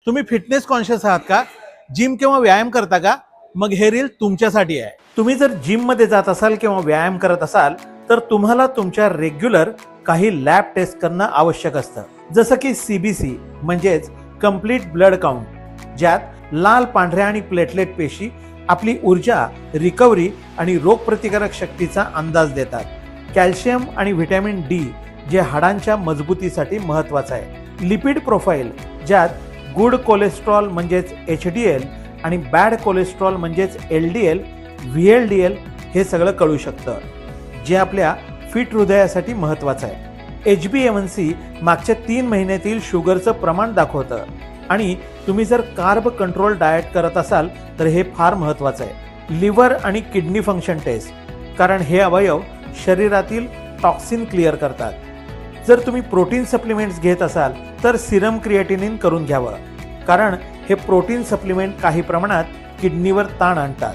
तुम्ही fitness conscious आहात का? जिम किंवा व्यायाम करता का? मग हे रील तुमच्यासाठी आहे. तुम्ही जर जिम मध्ये जात असाल किंवा व्यायाम करत असाल तर तुम्हाला तुमच्या रेग्युलर काही लॅब टेस्ट करणं आवश्यक असतं. जसं की CBC म्हणजेच कम्प्लीट ब्लड काउंट, ज्यात लाल, पांढऱ्या आणि प्लेटलेट पेशी आपली ऊर्जा, रिकव्हरी आणि रोगप्रतिकारक शक्तीचा अंदाज देतात. कॅल्शियम आणि व्हिटॅमिन D जे हाडांच्या मजबूतीसाठी महत्वाचं आहे. लिपिड प्रोफाईल, ज्यात गुड कोलेस्ट्रॉल म्हणजेच HDL आणि बॅड कोलेस्ट्रॉल म्हणजेच LDL, VLDL हे सगळं कळू शकतं, जे आपल्या फिट हृदयासाठी महत्वाचं आहे. HbA1c मागच्या 3 महिन्यातील शुगरचं प्रमाण दाखवतं आणि तुम्ही जर कार्ब कंट्रोल डाएट करत असाल तर हे फार महत्वाचं आहे. लिव्हर आणि किडनी फंक्शन टेस्ट, कारण हे अवयव शरीरातील टॉक्सिन क्लिअर करतात. जर तुम्ही प्रोटीन सप्लिमेंट्स घेत असाल तर सिरम क्रिएटिनिन करून घ्यावं, कारण हे प्रोटीन सप्लिमेंट काही प्रमाणात किडनीवर ताण आणतात.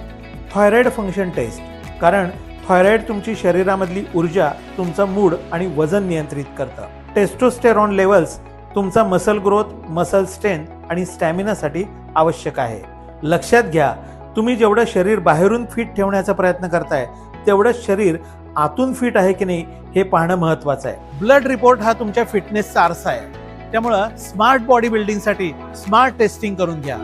थायरॉइड फंक्शन टेस्ट, कारण थायरॉइड तुमची शरीरामधली ऊर्जा, तुमचा मूड आणि वजन नियंत्रित करतं. टेस्टोस्टेरॉन लेवल्स तुमचा मसल ग्रोथ, मसल स्ट्रेंथ आणि स्टॅमिनासाठी आवश्यक आहे. लक्षात घ्या, तुम्ही जेवढं शरीर बाहेरून फिट ठेवण्याचा प्रयत्न करताय तेवढंच शरीर आतून फिट आहे की नाही हे पाहणं महत्वाचं आहे. ब्लड रिपोर्ट हा तुमच्या फिटनेसचा आरसा आहे. त्यामुळं स्मार्ट बॉडी बिल्डिंगसाठी स्मार्ट टेस्टिंग करून घ्या.